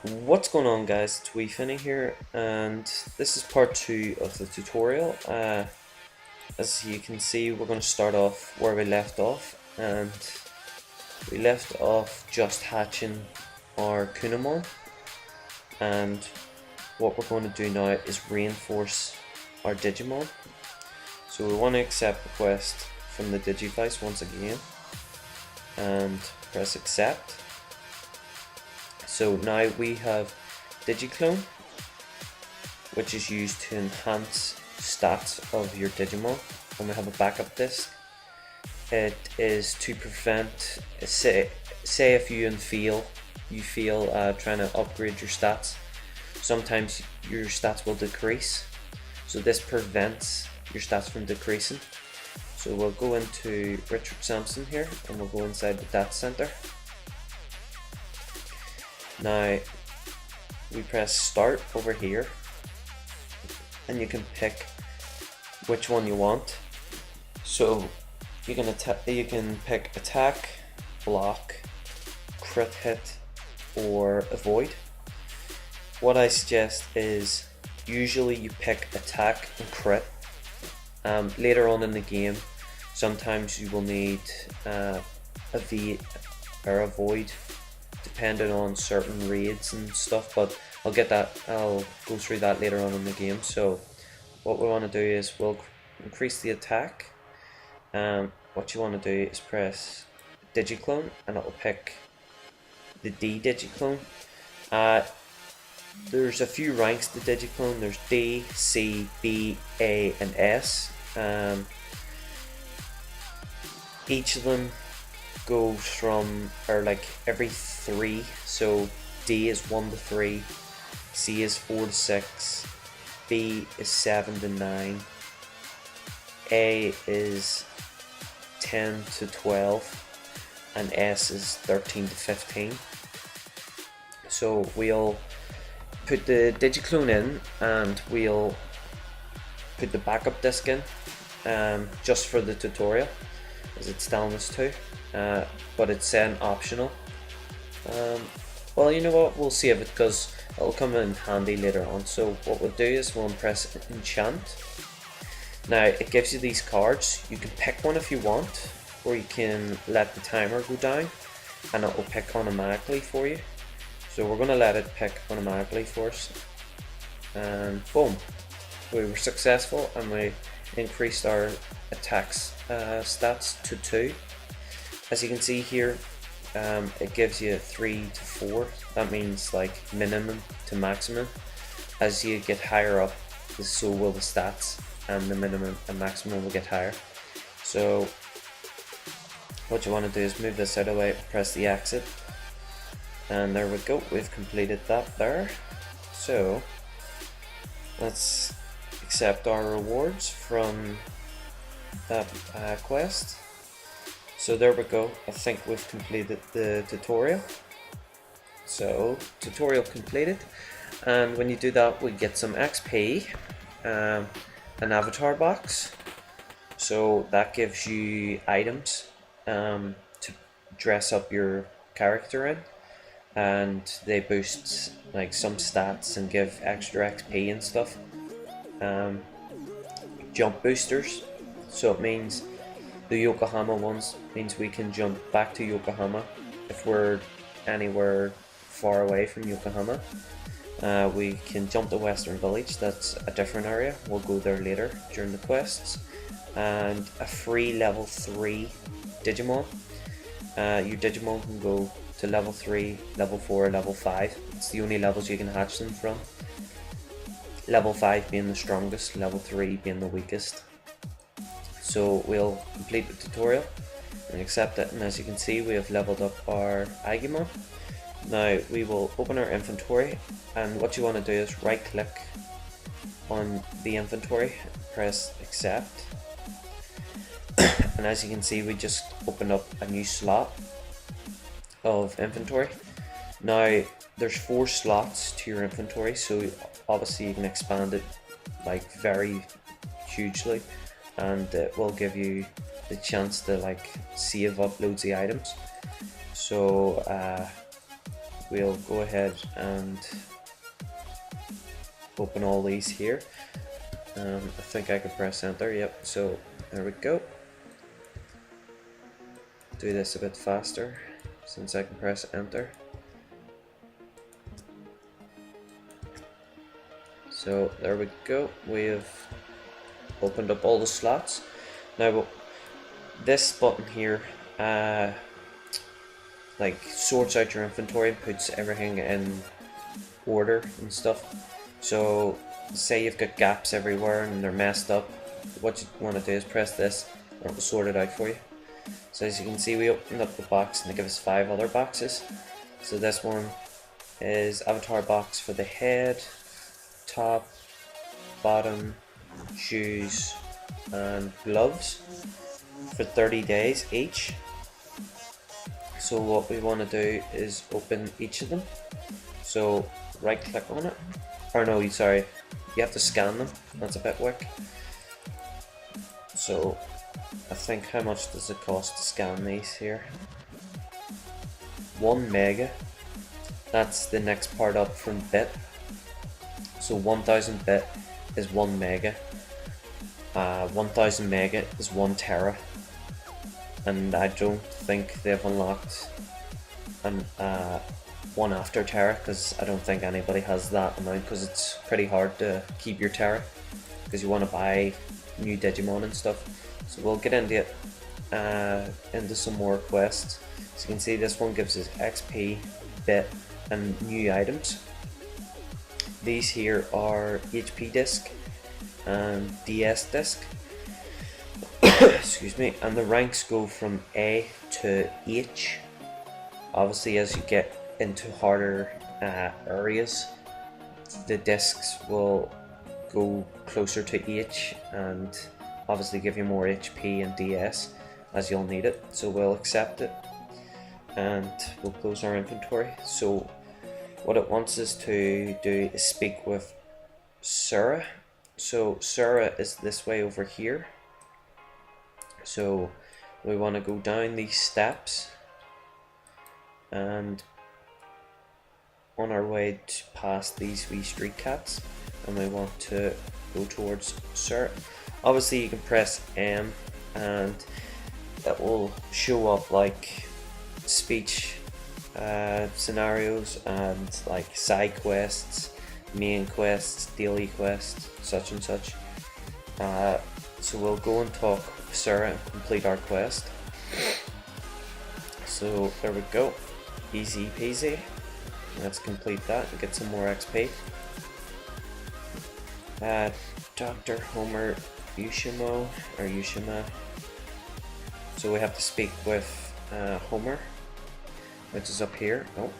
What's going on, guys? It's WeeFinney here, and this is part 2 of the tutorial. As you can see, we're going to start off where we left off, and we left off just hatching our Kunamon, and what we're going to do now is reinforce our Digimon. So we want to accept the quest from the Digivice once again, and press accept. So now we have Digiclone, which is used to enhance stats of your Digimon, and we have a backup disc. It is to prevent, say if you feel trying to upgrade your stats, sometimes your stats will decrease, so this prevents your stats from decreasing. So we'll go into Richard Sampson here, and we'll go inside the data center. Now we press start over here, and you can pick which one you want. So you can pick attack, block, crit hit, or avoid. What I suggest is usually you pick attack and crit. Later on in the game, sometimes you will need evade or avoid, depending on certain raids and stuff, but I'll go through that later on in the game. So what we want to do is we'll increase the attack. What you want to do is press Digiclone, and it will pick the D Digiclone. There's a few ranks to Digiclone. There's D, C, B, A, and S. Each of them goes from, or like every 3, so D is 1 to 3, C is 4 to 6, B is 7 to 9, A is 10 to 12, and S is 13 to 15. So we'll put the Digiclone in, and we'll put the backup disc in, just for the tutorial, as it's telling us to. But it's saying optional. Well, you know what, we'll save it because it'll come in handy later on. So what we'll do is we'll press enchant. Now it gives you these cards. You can pick one if you want, or you can let the timer go down and it will pick automatically for you. So we're going to let it pick automatically for us, and boom, we were successful, and we increased our attacks stats to 2. As you can see here, it gives you 3 to 4. That means like minimum to maximum. As you get higher up, so will the stats, and the minimum and maximum will get higher. So what you want to do is move this out of the way, press the exit, and there we go, we've completed that there. So let's accept our rewards from that quest. So there we go, I think we've completed the tutorial. So tutorial completed, and when you do that we get some XP, an avatar box, so that gives you items to dress up your character in, and they boost like some stats and give extra XP and stuff. Jump boosters, so it means the Yokohama ones means we can jump back to Yokohama if we're anywhere far away from Yokohama. We can jump to Western Village, that's a different area, we'll go there later during the quests. And a free level 3 Digimon. Your Digimon can go to level 3, level 4, level 5. It's the only levels you can hatch them from. Level 5 being the strongest, level 3 being the weakest. So we'll complete the tutorial and accept it, and as you can see we have leveled up our Agumon. Now we will open our inventory, and what you want to do is right click on the inventory, press accept, and as you can see we just opened up a new slot of inventory. Now there's 4 slots to your inventory, so obviously you can expand it like very hugely, and it will give you the chance to like save up loads of items. So we'll go ahead and open all these here. I think I could press enter, yep, so there we go. Do this a bit faster since I can press enter. So there we go, we've opened up all the slots. Now this button here like sorts out your inventory and puts everything in order and stuff. So say you've got gaps everywhere and they're messed up, what you want to do is press this and it will sort it out for you. So as you can see, we opened up the box and they give us 5 other boxes. So this one is avatar box for the head, top, bottom, shoes and gloves for 30 days each. So what we want to do is open each of them. So right click on it, or no, sorry, you have to scan them, that's a bit quick. So I think, how much does it cost to scan these here? 1 mega, that's the next part up from bit. So 1000 bit is 1 mega, 1000 mega is 1 tera, and I don't think they've unlocked an, one after tera, because I don't think anybody has that amount, because it's pretty hard to keep your tera, because you want to buy new Digimon and stuff. So we'll get into it, into some more quests. So you can see this one gives us XP, bit and new items. These here are HP disc and DS disc. Excuse me, and the ranks go from A to H. Obviously as you get into harder areas, the discs will go closer to H and obviously give you more HP and DS as you'll need it. So we'll accept it and we'll close our inventory. So what it wants us to do is speak with Sura. So Sura is this way over here. So we want to go down these steps and on our way to past these wee street cats, and we want to go towards Sura. Obviously you can press M and that will show up like speech scenarios and like side quests, main quests, daily quests, such and such. So we'll go and talk with Sura and complete our quest. So there we go, easy peasy. Let's complete that and get some more XP. Dr. Homer Yushimo, or Yushima. So we have to speak with Homer, which is up here. Oh.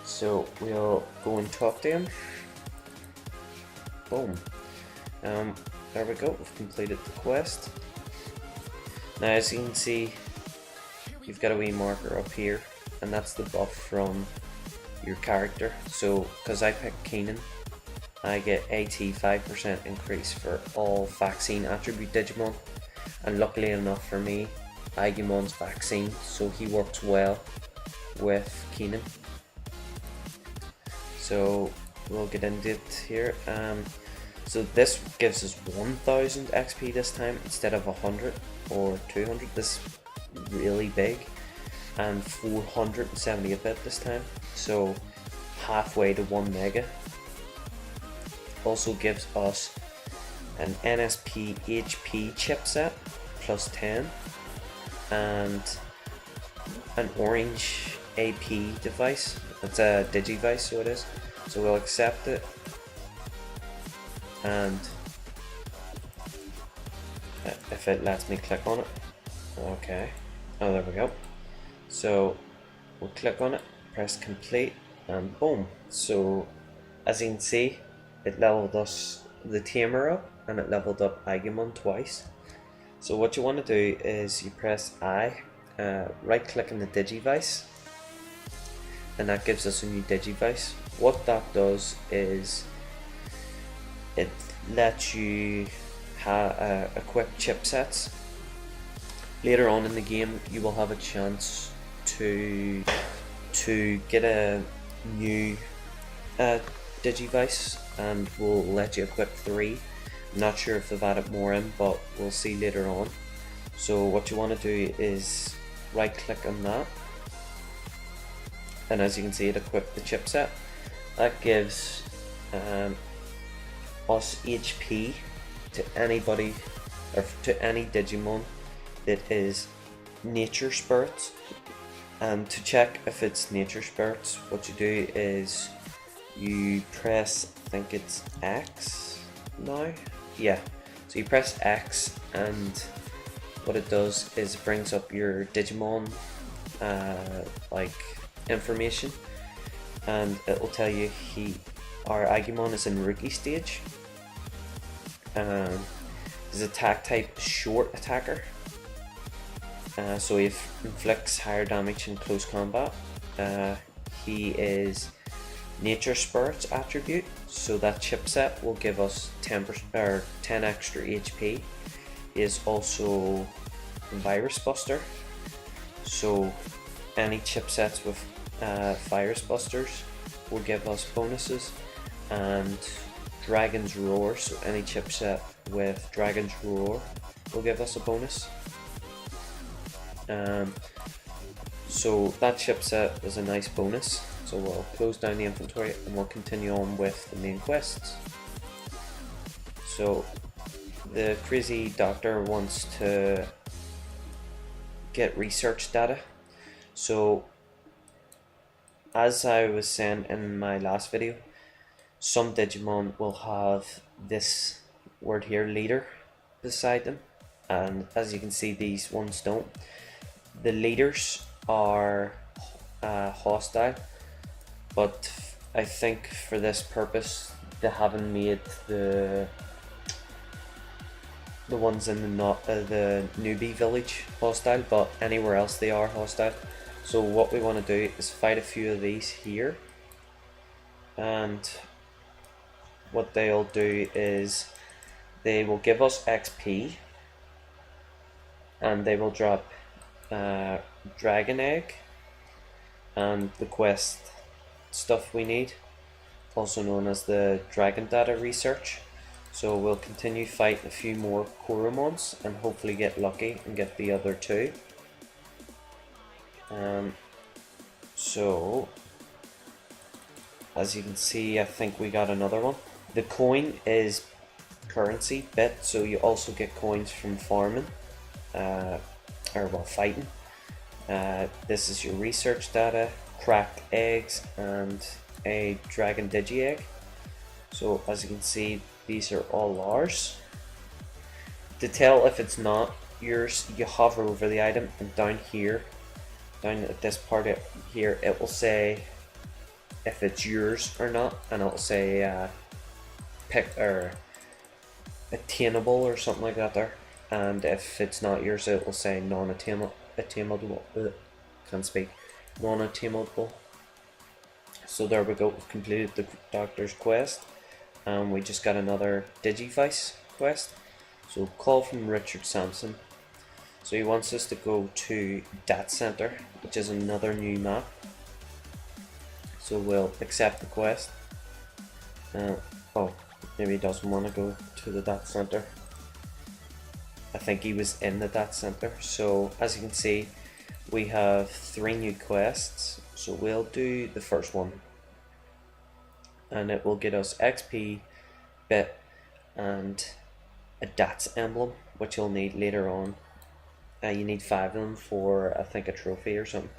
So we'll go and talk to him. Boom. There we go, we've completed the quest. Now as you can see, you've got a wee marker up here, and that's the buff from your character. So because I picked Keenan, I get AT 5% increase for all vaccine attribute Digimon, and luckily enough for me, Agumon's vaccine, so he works well with Keenan. So we'll get into it here. So this gives us 1000 XP this time instead of 100 or 200. This is really big, and 478 bit this time, so halfway to 1 mega. Also gives us an NSP HP chipset plus 10 and an orange AP device. It's a Digivice, so it is. So we'll accept it, and if it lets me click on it, okay. Oh, there we go. So we'll click on it, press complete, and boom. So as you can see, it leveled us the tamer up, and it leveled up Agumon twice. So what you want to do is you press I, right click on the Digivice, and that gives us a new Digivice. What that does is it lets you equip chipsets. Later on in the game you will have a chance to get a new Digivice, and we'll let you equip 3. I'm not sure if they've added more in, but we'll see later on. So what you want to do is right click on that, and as you can see, it equipped the chipset. That gives us HP to anybody, or to any Digimon that is nature spirits. And to check if it's nature spirits, what you do is you press, I think it's X now, yeah, so you press X, and what it does is it brings up your Digimon like information, and it will tell you our Agumon is in rookie stage. His attack type short attacker, so he inflicts higher damage in close combat. He is nature spirits attribute, so that chipset will give us 10 extra HP. He is also virus buster, so any chipsets with virus busters will give us bonuses, and dragon's roar, so any chipset with dragon's roar will give us a bonus. So that chipset is a nice bonus. So we'll close down the inventory and we'll continue on with the main quests. So the crazy doctor wants to get research data. So as I was saying in my last video, some Digimon will have this word here, leader, beside them, and as you can see, these ones don't. The leaders are hostile, but I think for this purpose they haven't made the ones in the newbie village hostile, but anywhere else they are hostile. So what we want to do is fight a few of these here, and what they'll do is they will give us XP, and they will drop dragon egg and the quest stuff we need, also known as the dragon data research. So we'll continue fighting a few more Koromons and hopefully get lucky and get the other 2. So as you can see, I think we got another one. The coin is currency bit, so you also get coins from farming, fighting. This is your research data, cracked eggs, and a dragon digi egg. So as you can see, these are all ours. To tell if it's not yours, you hover over the item, and down here, down at this part here, it will say if it's yours or not, and it'll say pick or attainable or something like that there. And if it's not yours, it will say non-attainable. Can't speak. Non-attainable. So there we go. We've completed the doctor's quest, and we just got another Digivice quest. So call from Richard Sampson. So he wants us to go to Dat Center, which is another new map. So we'll accept the quest. Oh, maybe he doesn't want to go to the Dat Center. I think he was in the Dat Center. So as you can see, we have 3 new quests. So we'll do the first one, and it will get us XP, bit, and a DATS emblem, which you'll need later on. You need 5 of them for, I think, a trophy or something.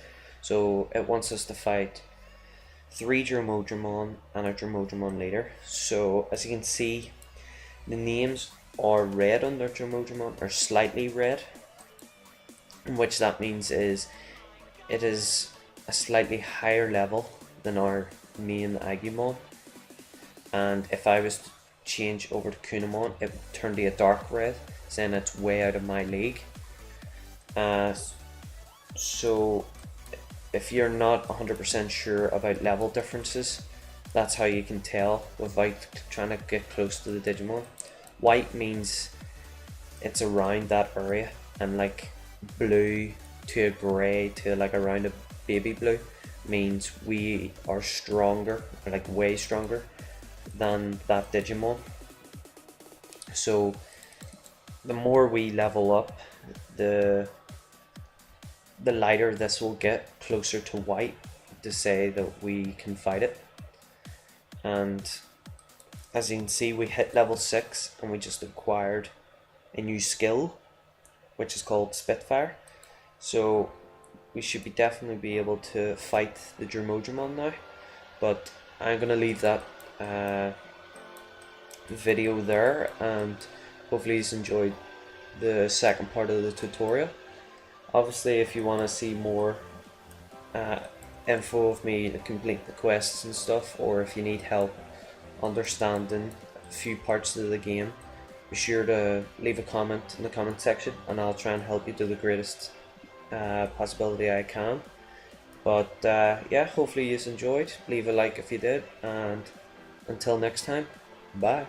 So it wants us to fight 3 Dromodramon and a Dromodramon leader. So as you can see, the names are red on their Dromodramon, or slightly red, which that means is it is a slightly higher level than our main Agumon. And if I was to change over to Kunamon, it would turn to a dark red, saying it's way out of my league. So if you're not 100% sure about level differences, that's how you can tell without trying to get close to the Digimon. White means it's around that area, and like blue to a grey to like around a baby blue means we are stronger, or like way stronger than that Digimon. So the more we level up, the lighter this will get, closer to white, to say that we can fight it. And as you can see, we hit level 6 and we just acquired a new skill, which is called Spitfire. So we should definitely be able to fight the Digimon now. But I'm gonna leave that video there, and hopefully you enjoyed the second part of the tutorial. Obviously, if you want to see more info of me to complete the quests and stuff, or if you need help understanding a few parts of the game, be sure to leave a comment in the comment section and I'll try and help you to the greatest possibility I can. But yeah, hopefully you enjoyed. Leave a like if you did, and until next time, bye.